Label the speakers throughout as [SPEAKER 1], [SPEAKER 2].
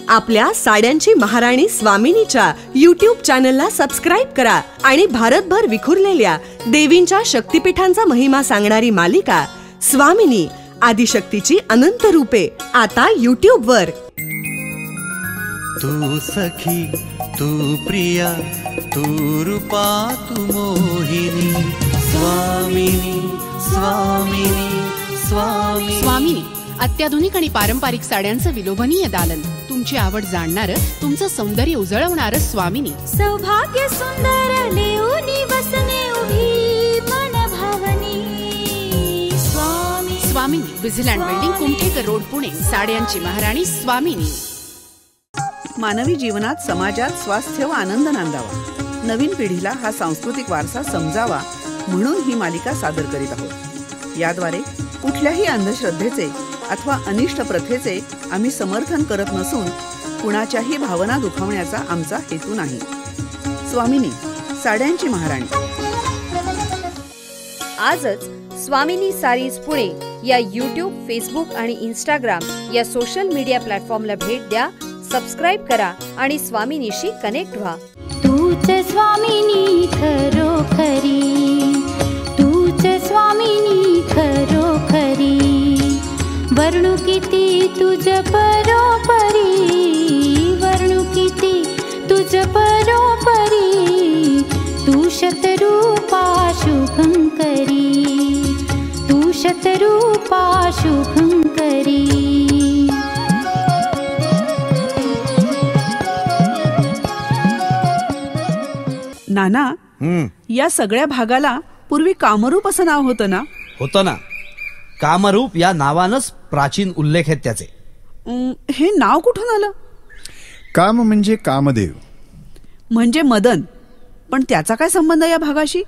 [SPEAKER 1] आपल्या साड्यांची महाराणी स्वामिनीच्या YouTube चॅनलला सबस्क्राईब करा आणि भारतभर विखुरलेल्या देवींच्या शक्तिपीठांचा महिमा सांगणारी मालिका स्वामिनी आदिशक्तीची अनंत रूपे आता YouTube वर.
[SPEAKER 2] तू सखी, तू प्रिया, तू रूपा, तू मोहिनी. स्वामिनी स्वामिनी स्वामिनी.
[SPEAKER 3] स्वामिनी अत्याधुनिक आणि पारंपरिक साड्यांचं विलोभनीय दालन, तुमची आवड जाणणारं, तुमचं सौंदर्य उजळवणारं स्वामिनी.
[SPEAKER 4] सौभाग्य सुंदर लेऊनी वसने उभी मन भावनी.
[SPEAKER 3] स्वामिनी विझिलँड बिल्डिंग, कुमठेकर रोड, पुणे. साड्यांची महाराणी स्वामिनी.
[SPEAKER 5] मानवी जीवनात, समाजात स्वास्थ्य व आनंद नांदावा, नवीन पिढीला हा सांस्कृतिक वारसा समजावा म्हणून ही मालिका सादर करीत आहोत. याद्वारे कुठल्याही अंधश्रद्धेचे अथवा अनिष्ट प्रथेचे आम्ही समर्थन करत नसून कुणाच्याही भावना दुखावण्याचा आमचा हेतू नाही. स्वामिनी साड्यांची महाराणी.
[SPEAKER 6] आजच स्वामिनी सारीज पुणे या YouTube, फेसबुक आणि Instagram या सोशल मीडिया प्लॅटफॉर्मला भेट द्या, सबस्क्राईब करा आणि स्वामिनीशी कनेक्ट व्हा.
[SPEAKER 4] तूच स्वामिनी खरोखरी, तूच स्वामिनी खरोखरी. वर्णू किती तुझ परोपरी, वर्णू किती तुझ परोपरी. तू शतरूपा शुभंकरी, तू शतरूपा शुभंकरी.
[SPEAKER 5] नाना, या सगळ्या भागाला पूर्वी कामरूप असं नाव होतं ना?
[SPEAKER 7] होतं ना. कामरूप या नावानंच प्राचीन उल्लेख आहेत त्याचे.
[SPEAKER 5] हे नाव कुठून आलं?
[SPEAKER 8] काम म्हणजे कामदेव,
[SPEAKER 5] म्हणजे मदन. पण त्याचा काय संबंध या भागाशी?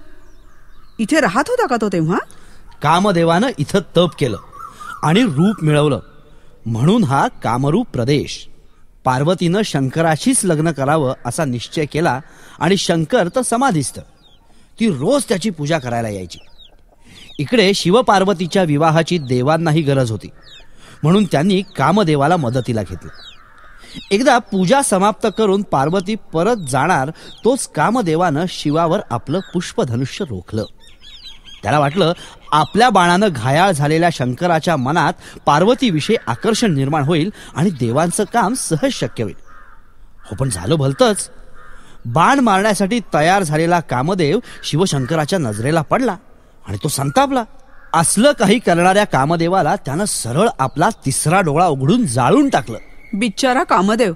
[SPEAKER 5] इथे राहत होता का तो तेव्हा?
[SPEAKER 7] कामदेवानं इथं तप केलं आणि रूप मिळवलं म्हणून हा कामरूप प्रदेश. पार्वतीनं शंकराशीच लग्न करावं असा निश्चय केला आणि शंकर तर समाधीस्थ. ती रोज त्याची पूजा करायला यायची. इकडे शिवपार्वतीच्या विवाहाची देवांनाही गरज होती म्हणून त्यांनी कामदेवाला मदतीला घेतलं. एकदा पूजा समाप्त करून पार्वती परत जाणार तोच कामदेवानं शिवावर आपलं पुष्पधनुष्य रोखलं. त्याला वाटलं आपल्या बाणानं घायाळ झालेल्या शंकराच्या मनात पार्वतीविषयी आकर्षण निर्माण होईल आणि देवांचं काम सहज शक्य होईल. हो, पण झालं भलतंच. बाण मारण्यासाठी तयार झालेला कामदेव शिवशंकराच्या नजरेला पडला आणि तो संतापला. असलं काही करणाऱ्या कामदेवाला त्यानं सरळ आपला तिसरा डोळा उघडून जाळून टाकलं.
[SPEAKER 5] बिचारा कामदेव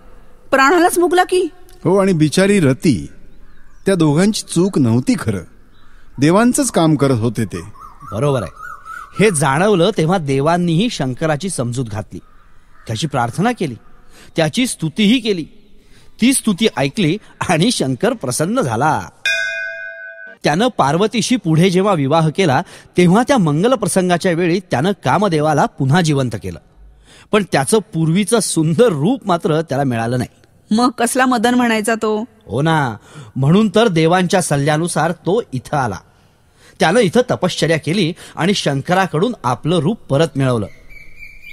[SPEAKER 5] प्राणालाच मुकला की.
[SPEAKER 8] हो, आणि बिचारी रती. त्या दोघांची चूक नव्हती खरं, देवांचंच काम करत होते ते.
[SPEAKER 7] बरोबर आहे. हे जाणवलं तेव्हा देवांनीही शंकराची समजूत घातली, त्याची प्रार्थना केली, त्याची स्तुतीही केली. ती स्तुती ऐकली आणि शंकर प्रसन्न झाला. त्यानं पार्वतीशी पुढे जेव्हा विवाह केला तेव्हा त्या मंगल प्रसंगाच्या वेळी त्यानं कामदेवाला पुन्हा जिवंत केलं. पण त्याचं पूर्वीचं सुंदर रूप मात्र त्याला मिळालं नाही.
[SPEAKER 5] मग कसला मदन म्हणायचा तो?
[SPEAKER 7] हो ना, म्हणून तर देवांच्या सल्ल्यानुसार तो इथं आला. त्यानं इथं तपश्चर्या केली आणि शंकराकडून आपलं रूप परत मिळवलं.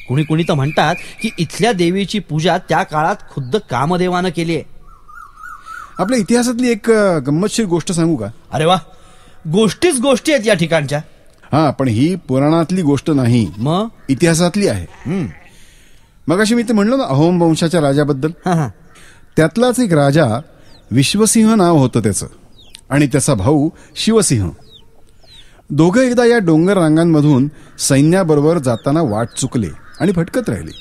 [SPEAKER 7] कुणी कुणी तर म्हणतात की इथल्या देवीची पूजा त्या काळात खुद्द कामदेवानं केली आहे.
[SPEAKER 8] आपल्या इतिहासातली एक गंमतशीर गोष्ट सांगू का?
[SPEAKER 7] अरे वा, गोष्टीच गोष्टी आहेत या ठिकाणच्या.
[SPEAKER 8] हा, पण ही पुराणातली गोष्ट नाही,
[SPEAKER 7] मग
[SPEAKER 8] इतिहासातली आहे. मगाशी मी ते म्हणलो ना अहोम वंशाच्या राजाबद्दल. त्यातलाच एक राजा विश्वसिंह नाव होतं त्याचं, आणि त्याचा भाऊ शिवसिंह. दोघं एकदा या डोंगर रांगांमधून सैन्याबरोबर जाताना वाट चुकले आणि भटकत राहिले.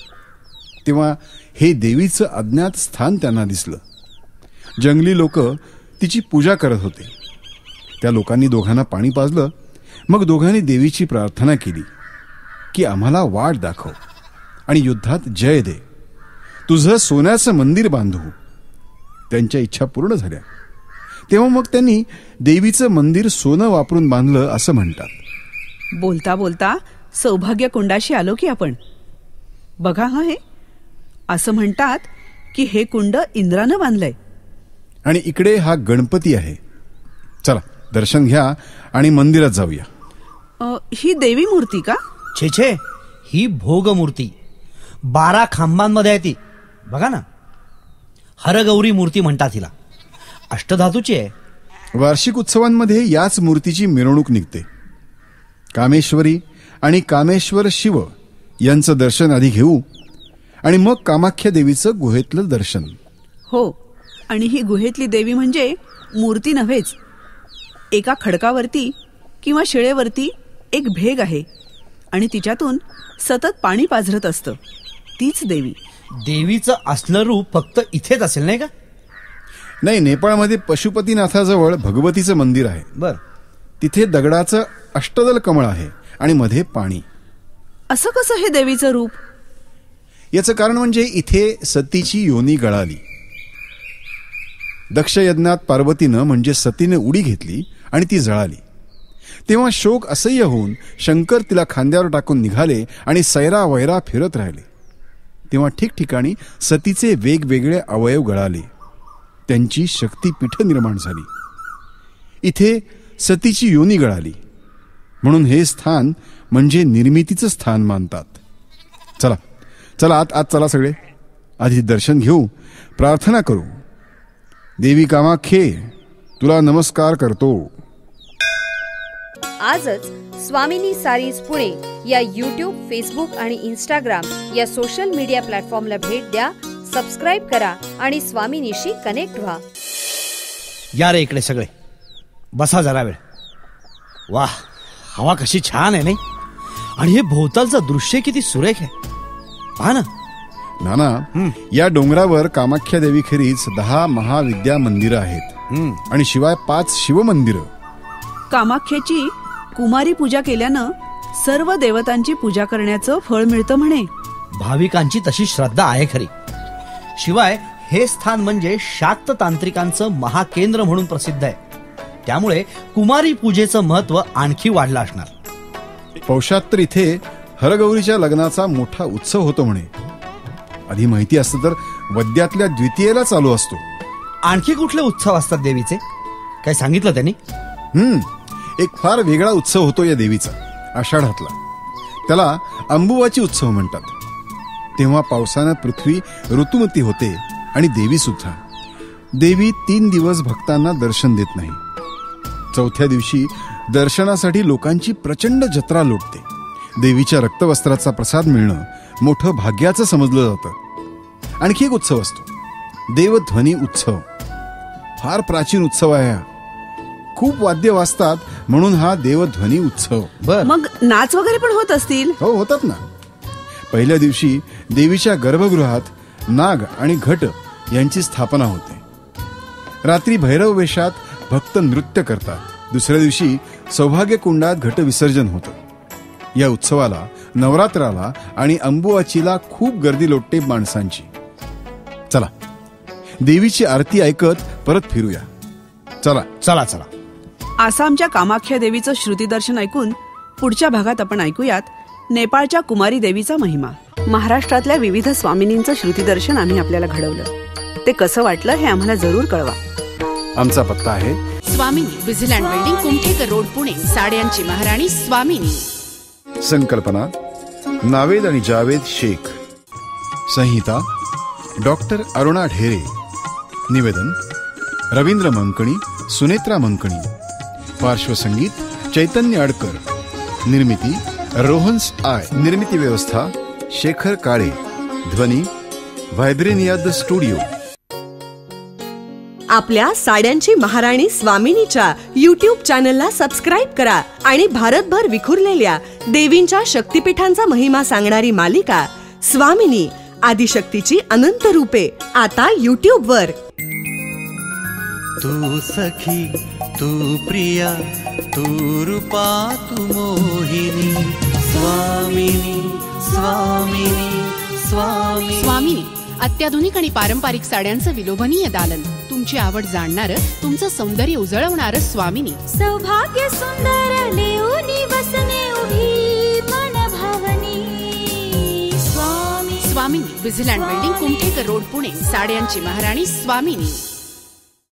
[SPEAKER 8] तेव्हा हे देवीचं अज्ञात स्थान त्यांना दिसलं. जंगली लोक तिची पूजा करत होते. त्या लोकांनी दोघांना पाणी पाजलं. मग दोघांनी देवीची प्रार्थना केली की आम्हाला वाट दाखव आणि युद्धात जय दे, तुझं सोन्याचं मंदिर बांधू. त्यांच्या इच्छा पूर्ण झाल्या. तेव्हा मग त्यांनी देवीचं मंदिर सोनं वापरून बांधलं असं म्हणतात.
[SPEAKER 5] बोलता बोलता सौभाग्य कुंडाशी आलो की आपण. बघा, हा हे असं म्हणतात की हे कुंड इंद्रानं बांधलंय
[SPEAKER 8] आणि इकडे हा गणपती आहे. चला दर्शन घ्या आणि मंदिरात जाऊया.
[SPEAKER 5] ही देवी मूर्ती का?
[SPEAKER 7] छे छे, ही भोग मूर्ती 12 खांबांमध्ये आहे ती. बघा ना. हरगौरी मूर्ती म्हणतात हिला. अष्टधातूची आहे.
[SPEAKER 8] वार्षिक उत्सवांमध्ये याच मूर्तीची मिरवणूक निघते. कामेश्वरी आणि कामेश्वर शिव यांचं दर्शन आधी घेऊ आणि मग कामाख्या देवीचं गुहेतलं दर्शन.
[SPEAKER 5] हो, आणि ही गुहेतली देवी म्हणजे मूर्ती नव्हेच, एका खडकावरती किंवा शिळेवरती एक भेग आहे आणि तिच्यातून सतत पाणी पाझरत असतं. तीच देवी.
[SPEAKER 7] देवीचं असलं रूप फक्त इथेच असेल नाही का?
[SPEAKER 8] नाही, नेपाळमध्ये पशुपतीनाथाजवळ भगवतीचं मंदिर आहे.
[SPEAKER 7] बर.
[SPEAKER 8] तिथे दगडाचं अष्टदल कमळ आहे आणि मध्ये पाणी.
[SPEAKER 5] असं कसं हे देवीचं रूप?
[SPEAKER 8] याचं कारण म्हणजे इथे सतीची योनी गळाली. दक्ष यज्ञात पार्वतीनं म्हणजे सतीने उडी घेतली आणि ती जळाली. तेव्हा शोक असह्य होऊन शंकर तिला खांद्यावर टाकून निघाले आणि सैरा वैरा फिरत राहिले. तेव्हा ठिकठिकाणी सतीचे वेगवेगळे अवयव गळाले. त्यांची शक्तीपीठ निर्माण झाली. इथे सतीची योनी गळाली म्हणून हे स्थान म्हणजे निर्मितीचं स्थान मानतात. चला चला आत चला सगळे. आधी दर्शन घेऊ, प्रार्थना करू. देवी कामाख्ये, तुला नमस्कार करतो.
[SPEAKER 6] आजच स्वामिनी सारीज पुणे या यूट्यूब, फेसबुक आणि इंस्टाग्राम या सोशल मीडिया प्लॅटफॉर्मला भेट द्या, सबस्क्राईब करा आणि स्वामिनीशी कनेक्ट व्हा.
[SPEAKER 7] या रे इकडे सगळे, बसा जरा वेळ. वाह, हवा कशी छान आहे नाही? आणि हे भोवतालचं दृश्य किती सुरेख आहे. पहा ना.
[SPEAKER 8] नाना, या डोंगरावर कामाख्या देवी खेरीज 10 महाविद्या मंदिरं आहेत आणि शिवाय 5 शिवमंदिरं.
[SPEAKER 5] कामाख्याची कुमारी पूजा केल्यानं सर्व देवतांची पूजा करण्याचं फळ मिळतं म्हणे.
[SPEAKER 7] भाविकांची तशी श्रद्धा आहे खरी. शिवाय हे स्थान म्हणजे शाक्त तांत्रिकांचं महाकेंद्र म्हणून प्रसिद्ध आहे. त्यामुळे कुमारी पूजेचं महत्व आणखी वाढलं असणार.
[SPEAKER 8] पौषात तर इथे हरगौरीच्या लग्नाचा मोठा उत्सव होतो म्हणे. आधी माहिती असतं तर वद्यातल्या द्वितीयेला चालू असतो.
[SPEAKER 7] आणखी कुठले उत्सव असतात देवीचे? काय सांगितलं त्यांनी?
[SPEAKER 8] एक फार वेगळा उत्सव होतो या देवीचा, आषाढातला. त्याला अंबुवाची उत्सव म्हणतात. तेव्हा पावसानं पृथ्वी ऋतुमती होते आणि देवी सुद्धा. देवी 3 दिवस भक्तांना दर्शन देत नाही. चौथ्या दिवशी दर्शनासाठी लोकांची प्रचंड जत्रा लोटते. देवीच्या रक्तवस्त्राचा प्रसाद मिळणं मोठं भाग्याचं समजलं जातं. आणखी एक उत्सव असतो, देवध्वनी उत्सव. फार प्राचीन उत्सव आहे हा. खूप वाद्य वाजतात म्हणून हा देवध्वनी उत्सव.
[SPEAKER 5] मग नाच वगैरे पण होत असतील?
[SPEAKER 8] हो, होतात ना. पहिल्या दिवशी देवीच्या गर्भगृहात नाग आणि घट यांची स्थापना होते. रात्री भैरव वेशात भक्त नृत्य करतात. दुसऱ्या दिवशी सौभाग्य कुंडात घट विसर्जन होतं. या उत्सवाला, नवरात्राला आणि अंबुवाचीला खूप गर्दी लोटते माणसांची. चला देवीची आरती ऐकत परत फिरूया. चला
[SPEAKER 7] चला चला.
[SPEAKER 5] आसामच्या कामाख्या देवीचं श्रुतीदर्शन ऐकून पुढच्या भागात आपण ऐकूयात नेपाळच्या कुमारी देवीचा महिमा. महाराष्ट्रातल्या विविध स्वामिनींचं श्रुतीदर्शन आम्ही आपल्याला घडवलं. ते कसं वाटलं हे आम्हाला जरूर कळवा.
[SPEAKER 8] आमचा पत्ता आहे
[SPEAKER 3] स्वामिनी, विझिलँड बिल्डिंग, कुमठेकर रोड, पुणे. साड्यांची महाराणी स्वामिनी.
[SPEAKER 8] संकल्पना नावेद आणि जावेद शेख. संहिता डॉक्टर अरुणा ढेरे. निवेदन रवींद्र मंकणी, सुनेत्रा मंकणी. पार्श्वसंगीत चैतन्य अडकर. निर्मिती रोहन्स आय. निर्मिती व्यवस्था शेखर काळे. ध्वनी व्हायब्रेनिया द स्टुडिओ.
[SPEAKER 1] आपल्या साड्यांची महाराणी स्वामिनीच्या यूट्यूब चॅनलला सबस्क्राईब करा आणि भारतभर विखुरलेल्या देवींच्या शक्तिपीठांचा महिमा सांगणारी मालिका स्वामिनी, आदिशक्तीची अनंत रूपे आता यूट्यूब वर.
[SPEAKER 2] तू सखी, तू प्रिया, तू रूपा, तू मोहिनी. स्वामिनी स्वामिनी स्वामिनी.
[SPEAKER 3] स्वामिनी, अत्याधुनिक आणि पारंपरिक साड्यांचं विलोभनीय दालन. तुमची आवड जाणणारं, तुमचं सौंदर्य उजळवणारं स्वामिनी.
[SPEAKER 4] सौभाग्य सुंदर लेऊनी बसने उभी मन भावनी.
[SPEAKER 3] स्वामिनी, विझिलँड बिल्डिंग, कुमठेकर रोड, पुणे. साड्यांची महाराणी स्वामिनी.